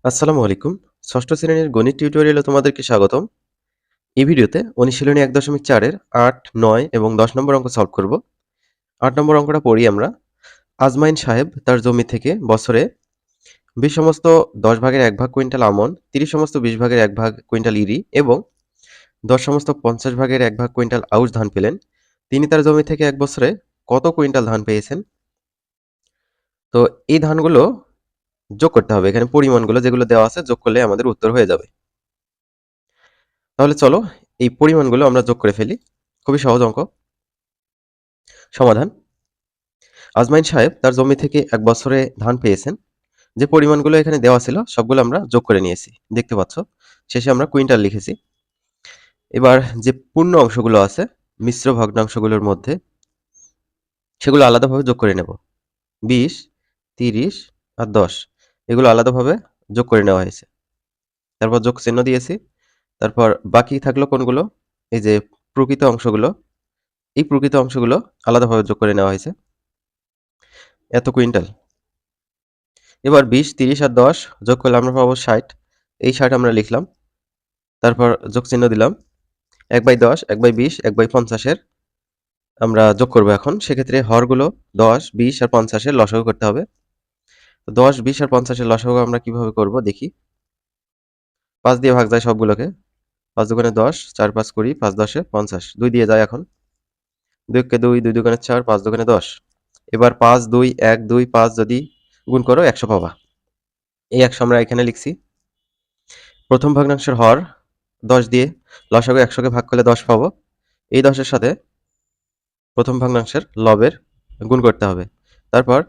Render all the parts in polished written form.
আসসালামু আলাইকুম। ষষ্ঠ শ্রেণীর গণিত টিউটোরিয়ালে তোমাদেরকে স্বাগতম। এই ভিডিওতে অনুশীলনী ১.৪ এর ৮, ৯ এবং ১০ নম্বর অঙ্ক সলভ করব। ৮ নম্বর অঙ্কটা পড়ি আমরা। আজমাইন সাহেব তার জমি থেকে বছরে ২০ সমস্ত ১০ ভাগের ১ ভাগ কুইন্টাল আমন, ৩০ সমস্ত ২০ ভাগের ১ ভাগ কুইন্টাল ইরি এবং ১০ সমস্ত ৫০ ভাগের ১ ভাগ কুইন্টাল আউশ ধান পেলেন। তিনি তার জমি থেকে এক বছরে কত কুইন্টাল ধান পেয়েছেন? তো এই ধানগুলো যোগ করতে হবে। এখানে পরিমাণগুলো যেগুলো দেওয়া আছে যোগ করলে আমাদের উত্তর হয়ে যাবে। তাহলে চলো এই পরিমাণগুলো আমরা যোগ করে ফেলি। খুবই সহজ অঙ্ক। সমাধান: আজমাইন সাহেব তার জমি থেকে এক বছরে ধান পেয়েছেন। যে পরিমাণগুলো এখানে দেওয়া ছিল সবগুলো আমরা যোগ করে নিয়েছি, দেখতে পাচ্ছ। শেষে আমরা কুইন্টাল লিখেছি। এবার যে পূর্ণ অংশগুলো আছে মিশ্র ভগ্নাংশগুলোর মধ্যে, সেগুলো আলাদাভাবে যোগ করে নেব। ২০, ৩০ আর ১০ এগুলো আলাদাভাবে যোগ করে নেওয়া হয়েছে। তারপর যোগ চিহ্ন দিয়েছি। তারপর বাকি থাকলো কোনগুলো? এই যে প্রকৃত অংশগুলো, এই প্রকৃত অংশগুলো আলাদাভাবে যোগ করে নেওয়া হয়েছে। এত কুইন্টাল। এবার ২০, ৩০ আর ১০ যোগ করলে আমরা পাবো ৬০। এই ৬০ আমরা লিখলাম। তারপর যোগ চিহ্ন দিলাম। ১/১০, ১/২০, ১/৫০ এর আমরা যোগ করব এখন। সেক্ষেত্রে হরগুলো ১০, ২০ আর ৫০ এর লসাগু করতে হবে। ১০, ২০ আর ৫০ এর লসাগু আমরা কিভাবে করব দেখি। ৫ দিয়ে ভাগ যায় সবগুলোকে। ৫ দুগুণে ১০, ৪ ৫ ২০, ৫ ১০ ৫০। ২ দিয়ে যায় এখন। ২ একে ২, ২ দুগুণে ৪, ৫ দুগুণে ১০। এবার ৫, ২, ১, ২, ৫ যদি গুণ করো ১০০ পাবা। এই ১০০ আমরা এখানে লিখছি। প্রথম ভগ্নাংশের হর ১০ দিয়ে লসাগু ১০০ কে ভাগ করলে ১০ পাবো। এই ১০ এর সাথে প্রথম ভগ্নাংশের লবের গুণ করতে হবে। তারপর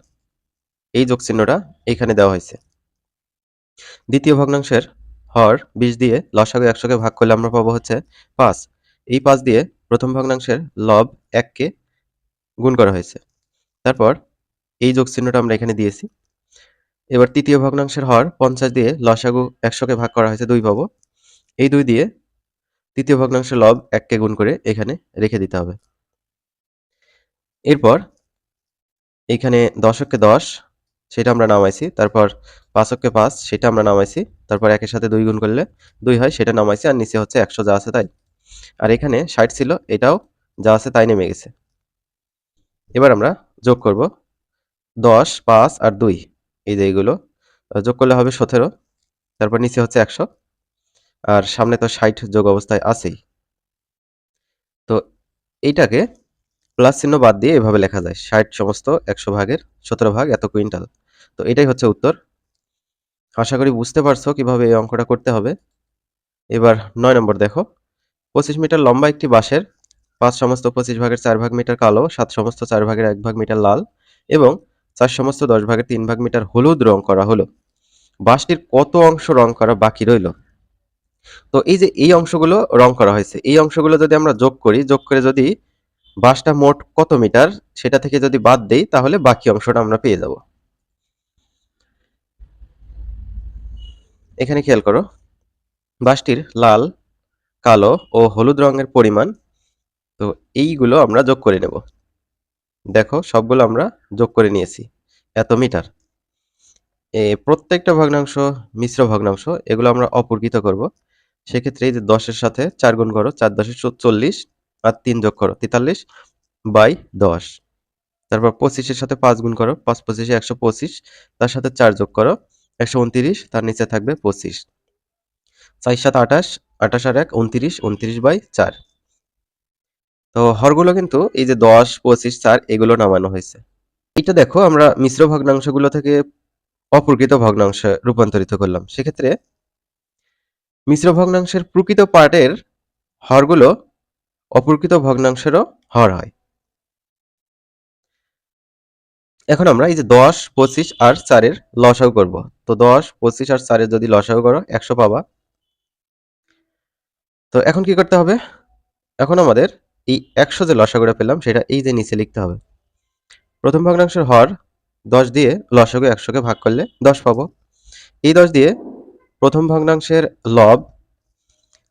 এই যোগ চিহ্নটা এইখানে দেওয়া হয়েছে। দ্বিতীয় ভগ্নাংশের হর ২০ দিয়ে লসাগু ১০০ কে ভাগ করলে আমরা পাবো হচ্ছে ৫। এই ৫ দিয়ে প্রথম ভগ্নাংশের লব ১ কে গুণ করা হয়েছে। তারপর এই যোগ চিহ্নটা আমরা এখানে দিয়েছি। এবার তৃতীয় ভগ্নাংশের হর ৫০ দিয়ে লসাগু ১০০ কে ভাগ করা হয়েছে ২ পাবো। এই ২ দিয়ে তৃতীয় ভগ্নাংশের লব ১ কে গুণ করে এখানে রেখে দিতে হবে। এরপর এইখানে ১০ একে ১০ সেটা আমরা নামাইছি। তারপর ৫ একে ৫ সেটা আমরা নামাইছি। তারপর ১ এর সাথে ২ গুণ করলে ২ হয়, সেটা নামাইছি। আর নিচে হচ্ছে ১০০ যা আছে তাই। আর এখানে ৬০ ছিল, এটাও যা আছে তাই নেমে গেছে। এবার আমরা যোগ করব ১০, ৫ আর ২। এই যে এইগুলো যোগ করলে হবে ১৭। তারপর নিচে হচ্ছে ১০০ আর সামনে তো ৬০ যোগ অবস্থায় আছেই। তো এইটাকে প্লাস চিহ্ন বাদ দিয়ে এভাবে লেখা যায় ৬০ সমস্ত ১০০ ভাগের ১৭ ভাগ এত কুইন্টাল। তো এটাই হচ্ছে উত্তর। আশা করি বুঝতে পারছো কিভাবে এই অঙ্কটা করতে হবে। এবার ৯ নম্বর দেখো। ২৫ মিটার লম্বা একটি বাঁশের ৫ সমস্ত ২৫ ভাগের ৪ ভাগ মিটার কালো, ৭ সমস্ত ৪ ভাগের ১ ভাগ মিটার লাল এবং ৪ সমস্ত ১০ ভাগের ৩ ভাগ মিটার হলুদ রং করা হলো। বাঁশটির কত অংশ রং করা বাকি রইল? তো এই যে এই অংশগুলো রং করা হয়েছে, এই অংশগুলো যদি আমরা যোগ করি, যোগ করে যদি বাঁশটা মোট কত মিটার সেটা থেকে যদি বাদ দেই তাহলে বাকি অংশটা আমরা পেয়ে যাব। এখানে খেয়াল করো, বাঁশটির লাল, কালো ও হলুদ রঙের পরিমাণ, তো এইগুলো আমরা যোগ করে নেব। দেখো সবগুলো আমরা যোগ করে নিয়েছি, এত মিটার। প্রত্যেকটা ভগ্নাংশ মিশ্র ভগ্নাংশ, এগুলো আমরা অপূর্কিত করব। সেক্ষেত্রে এই যে ১০-এর সাথে ৪ গুণ করো, ৪ × ১০ = ৪০ আর ৩ যোগ করো ৪৩/১০। তারপর ২৫-এর সাথে ৫ গুণ করো, ৫ × ২৫ = ১২৫, তার সাথে ৪ যোগ করো ১২৯, তার নিচে থাকবে ২৫। ৪ × ৭ = ২৮, ২৮ আর ১ ২৯, ২৯/৪। তো হরগুলো কিন্তু এই যে ১০, ২৫, ৪ এগুলো নামানো হয়েছে। এটা দেখো আমরা মিশ্র ভগ্নাংশগুলো থেকে অপ্রকৃত ভগ্নাংশে রূপান্তরিত করলাম। সেক্ষেত্রে মিশ্র ভগ্নাংশের প্রকৃত পার্টের হরগুলো অপ্রকৃত ভগ্নাংশেরও হর হয়। এখন আমরা এই যে ১০, ২৫ আর ৪ এর লসাগু করব। তো ১০, ২৫ আর ৪ এর যদি লসাগু করো ১০০ পাবা। তো এখন কি করতে হবে? এখন আমাদের এই ১০০ যে লসাগুটা পেলাম সেটা এই যে নিচে লিখতে হবে। প্রথম ভগ্নাংশের হর ১০ দিয়ে লসাগু ১০০ কে ভাগ করলে ১০ পাবো। এই ১০ দিয়ে প্রথম ভগ্নাংশের লব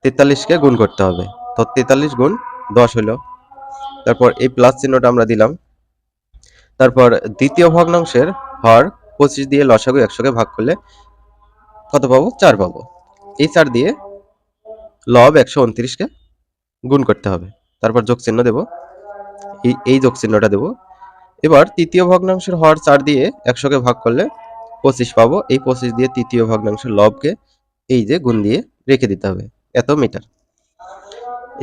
৪৩ কে গুণ করতে হবে। তো ৪৩ গুণ ১০ হলো। তারপর এই প্লাস চিহ্নটা আমরা দিলাম। তারপর দ্বিতীয় ভগ্নাংশের হর ২৫ দিয়ে লসাগু ১০০ কে ভাগ করলে কত পাবো? 4 পাবো। এই 4 দিয়ে লব 129কে গুণ করতে হবে, তারপর যোগ চিহ্ন দেব, এই যোগ চিহ্নটা দেব। এবার তৃতীয় ভগ্নাংশের হর 4 দিয়ে 100কে ভাগ করলে 25 পাবো। এই 25 দিয়ে তৃতীয় ভগ্নাংশের লবকে এই যে গুণ দিয়ে রেখে দিতে হবে, এত মিটার।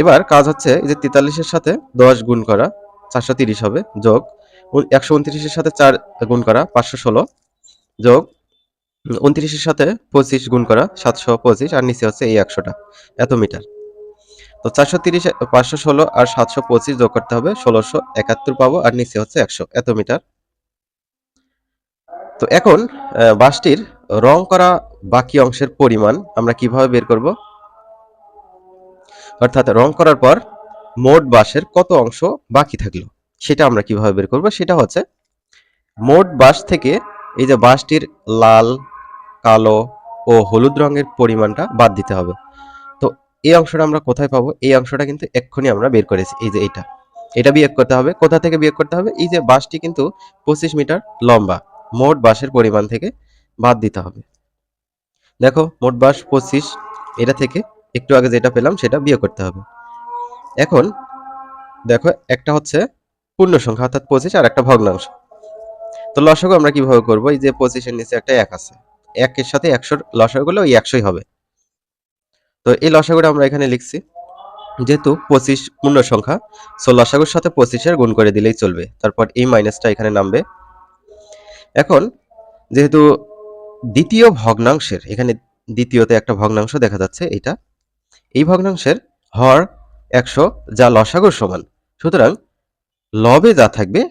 এবার কাজ হচ্ছে এই যে 43-এর সাথে 10 গুণ করা 430 হবে, যোগ 129-এর সাথে 4 গুণ করা 516, যোগ 29-এর সাথে 25 গুণ করা 725, আর নিচে হচ্ছে এই 100টা, এত মিটার। তো 430, 516 আর 725 যোগ করতে হবে, 1671 পাবো, আর নিচে হচ্ছে 100, এত মিটার। তো এখন বাসটির রং করা বাকি অংশের পরিমাণ আমরা কিভাবে বের করব? অর্থাৎ রং করার পর মোট বাঁশের কত অংশ বাকি থাকলো সেটা আমরা কিভাবে বের করব? সেটা হচ্ছে মোট বাঁশ থেকে এই যে বাঁশটির লাল, কালো ও হলুদ রঙের পরিমাণটা বাদ দিতে হবে। তো এই অংশটা আমরা কোথায় পাবো? এই অংশটা কিন্তু এক্ষুনি আমরা বের করেছি, এই যে এটা বিয়োগ করতে হবে। কোথা থেকে বিয়োগ করতে হবে? এই যে বাঁশটি কিন্তু 25 মিটার লম্বা, মোট বাঁশের পরিমাণ থেকে বাদ দিতে হবে। দেখো মোট বাঁশ 25, এটা থেকে একটু আগে যেটা পেলাম সেটা বিয়োগ করতে হবে। এখন দেখো একটা হচ্ছে পূর্ণ সংখ্যা অর্থাৎ 25, আর একটা ভগ্নাংশ। তো লসাগু আমরা কিভাবে করব? এই যে 25-এর নিচে একটা 1 আছে, 1 এর সাথে 100 লসাগু করলে ওই 100ই হবে। তো এই লসাগুটা আমরা এখানে লিখছি, যেহেতু 25 পূর্ণ সংখ্যা, সো লসাগুর সাথে 25-এর গুণ করে দিলেই চলবে, তারপর এই মাইনাসটা এখানে নামবে। এখন যেহেতু দ্বিতীয় ভগ্নাংশের, এখানে দ্বিতীয়তে একটা ভগ্নাংশ দেখা যাচ্ছে, এই ভগ্নাংশের হর 100 যা লসাগুর সমান, সুতরাং লবে যা থাকবে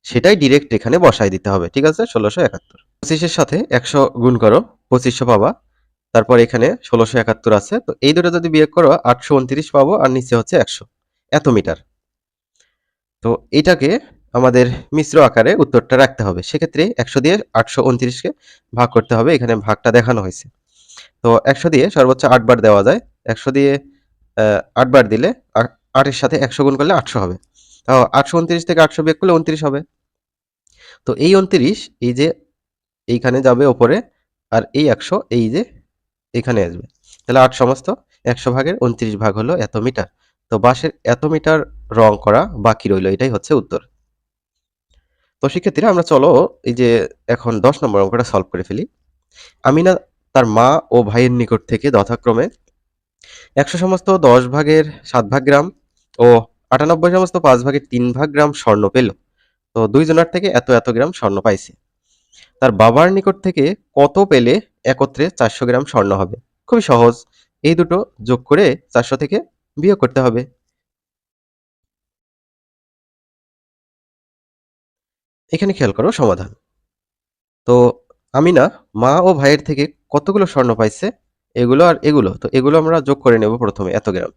সেটাই ডিরেক্ট এখানে বসায় দিতে হবে, ঠিক আছে? 1671 25-এর সাথে 100 গুণ করো, 2500 পাবা, তারপর এখানে 1671 আছে, তো এই দুটো যদি বিয়োগ করো 829 পাবো, আর নিচে হচ্ছে 100, এত মিটার। তো এটাকে আমাদের মিশ্র আকারে উত্তরটা রাখতে হবে, সেক্ষেত্রে 100 দিয়ে 829কে ভাগ করতে হবে, এখানে ভাগটা দেখানো হয়েছে। তো 100 দিয়ে সর্বোচ্চ 8 বার দেওয়া যায়, 100 দিয়ে 8 বার দিলে 8 এর সাথে 100 গুণ করলে 800 হবে। তাও 829 থেকে 800 বিয়োগ করলে 29 হবে। তো এই 29 এই যে এইখানে যাবে ওপরে, আর এই 100 এই যে এখানে আসবে, তাহলে 8 সমস্ত 100 ভাগের 29 ভাগ হলো এত মিটার। তো বাঁশের এত মিটার রং করা বাকি রইল, এটাই হচ্ছে উত্তর। তো সেক্ষেত্রে আমরা চলো এই যে এখন 10 নম্বর অঙ্কটা সলভ করে ফেলি। আমিনা তার মা ও ভাইয়ের নিকট থেকে যথাক্রমে 100 সমস্ত 10 ভাগের 7 ভাগ গ্রাম ও 98 সমস্ত 5 ভাগের 3 ভাগ গ্রাম স্বর্ণ পেল। তো দুইজনার থেকে এত এত গ্রাম স্বর্ণ পাইছে। তার বাবার নিকট থেকে কত পেলে একত্রে 400 গ্রাম স্বর্ণ হবে? খুবই সহজ, এই দুটো যোগ করে 400 থেকে বিয়োগ করতে হবে। এখানে খেয়াল করো সমাধান। তো আমিনা মা ও ভাইয়ের থেকে কতগুলো স্বর্ণ পাইছে? এগুলো আর এগুলো, তো এগুলো আমরা যোগ করে নেব প্রথমে, এত গ্রাম।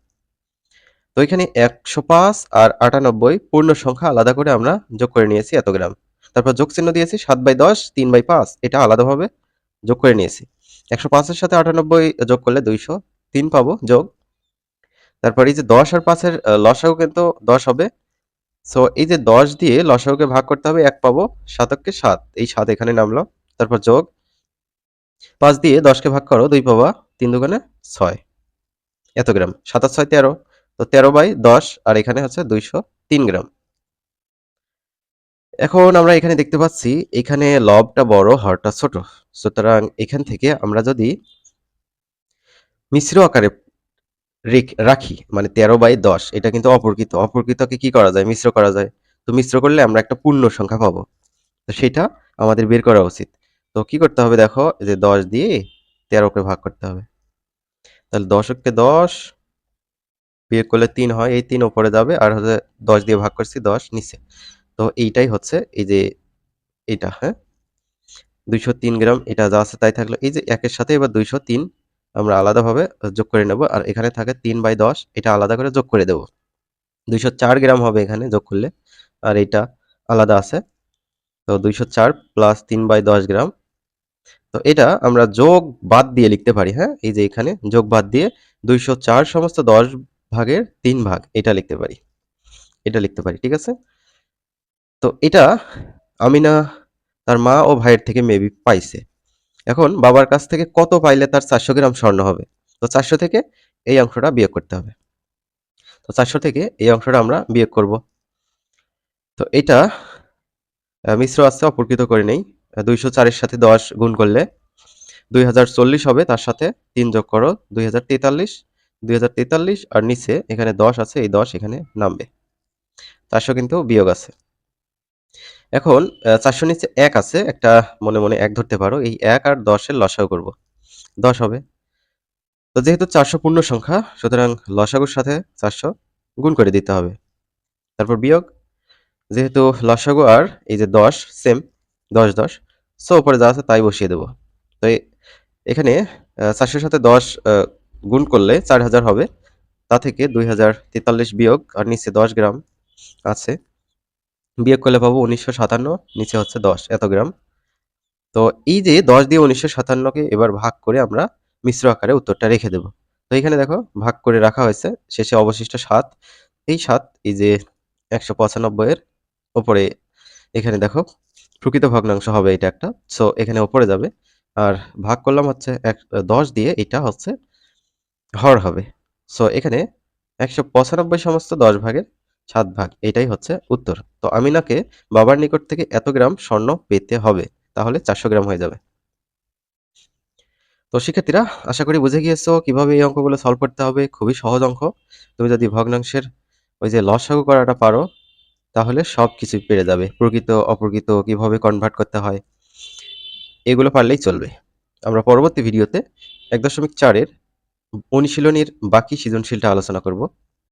তো এখানে 105 আর 98 পূর্ণ সংখ্যা আলাদা করে আমরা যোগ করে নিয়েছি এত গ্রাম। তারপর যোগ চিহ্ন দিয়েছি 7/10, 3/5, এটা আলাদাভাবে যোগ করে নিয়েছি। 105-এর সাথে 98 যোগ করলে 203 পাবো, যোগ। তারপর এই যে 10 আর 5-এর লসাগু কিন্তু 10 হবে। সো এই যে 10 দিয়ে লসাগুকে ভাগ করতে হবে, 1 পাবো, 7 7, এই 7 এখানে নামলো। তারপর যোগ 5 দিয়ে 10কে ভাগ করো, 2 পাবা, 3 দুগুণে 6, এত গ্রাম। 7 আর 6 13, তো 13/10, আর এখানে হচ্ছে 203 গ্রাম। এখন আমরা এখানে দেখতে পাচ্ছি এখানে লবটা বড়, হরটা ছোট, সুতরাং এখান থেকে আমরা যদি মিশ্র আকারে রাখি, মানে 13/10, এটা কিন্তু অপরকৃতকে কি করা যায়? মিশ্র করা যায়। তো মিশ্র করলে আমরা একটা পূর্ণ সংখ্যা পাবো, তো সেটা আমাদের বের করা উচিত। তো কি করতে হবে? দেখো যে 10 দিয়ে 13কে ভাগ করতে হবে, তাহলে 10কে 10 বিয়োগ করলে 3 হয়, এই 3 উপরে যাবে, আর হচ্ছে 10 দিয়ে ভাগ করছি, 10 নিচে। তো এইটাই হচ্ছে এই যে এটা, হ্যাঁ, 203 গ্রাম, এটা যা আছে তাই থাকলো। এই যে 1-এর সাথে এবার 203 আমরা আলাদাভাবে যোগ করে নেব, আর এখানে থাকে 3/10, এটা আলাদা করে যোগ করে দেব। 204 গ্রাম হবে এখানে যোগ করলে, আর এটা আলাদা আছে। তো 204 প্লাস 3/10 গ্রাম, তো এটা আমরা যোগ বাদ দিয়ে লিখতে পারি, হ্যাঁ, এই যে এখানে যোগ বাদ দিয়ে 204 সমস্ত 10 ভাগের 3 ভাগ, এটা লিখতে পারি, ঠিক আছে? তো এটা আমিনা তার মা ও ভাইয়ের থেকে মেবি পাইছে। এখন বাবার কাছ থেকে কত পাইলে তার 400 গ্রাম স্বর্ণ হবে? তো 400 থেকে এই অংশটা বিয়োগ করতে হবে। তো 400 থেকে এই অংশটা আমরা বিয়োগ করব। তো এটা মিশ্র আছে, অপরকৃত করে নেই। 204 এর সাথে 10 গুণ করলে 2040 হবে, তার সাথে 3 যোগ করো 2043, 2043 আর নিচে এখানে 10 আছে, এই 10 এখানে নামবে। 400 কিন্তু বিয়োগ আছে। এখন 400 নিচে 1 আছে, একটা মনে মনে 1 ধরতে পারো। এই 1 আর 10 এর লসাগু করব, 10 হবে। তো যেহেতু 400 পূর্ণ সংখ্যা, সুতরাং লসাগুর সাথে 400 গুণ করে দিতে হবে। তারপর বিয়োগ, যেহেতু লসাগু আর এই যে 10 সেম, 10 10, সো উপরে যা আছে তাই বসিয়ে দেব। তো এখানে 400 সাথে 10 গুণ করলে 4000 হবে। তা থেকে 2043 বিয়োগ আর নিচে 10 গ্রাম আছে, বিয়োগ করলে পাবো 1957, নিচে হচ্ছে 10 এত গ্রাম। তো এই যে 10 দিয়ে 1957কে এবার ভাগ করে আমরা মিশ্র আকারে উত্তরটা রেখে দেব। তো এখানে দেখো ভাগ করে রাখা হয়েছে, শেষে অবশিষ্ট 7। এই 7 এই যে 195 এর উপরে এখানে দেখো প্রকৃত ভগ্নাংশ হবে এটা একটা, সো এখানে উপরে যাবে। আর ভাগ করলাম হচ্ছে 10 দিয়ে, এটা হচ্ছে হর হবে। সো এখানে 195 সমস্ত 10 ভাগের 7 ভাগ, এটাই হচ্ছে উত্তর। তো আমিনাকে বাবার নিকট থেকে এত গ্রাম স্বর্ণ পেতে হবে, তাহলে 400 গ্রাম হয়ে যাবে। তো শিক্ষার্থীরা, আশা করি বুঝে গিয়েছো কিভাবে এই অঙ্কগুলো সলভ করতে হবে। খুবই সহজ অঙ্ক। তুমি যদি ভগ্নাংশের ওই যে লসাগু করাটা পারো, তাহলে সব কিছুই পেরে যাবে। প্রকৃত অপ্রকৃত কিভাবে কনভার্ট করতে হয়, এগুলো পারলেই চলবে। আমরা পরবর্তী ভিডিওতে 1.4 এর অনুশীলনীর বাকি সৃজনশীলটা আলোচনা করব।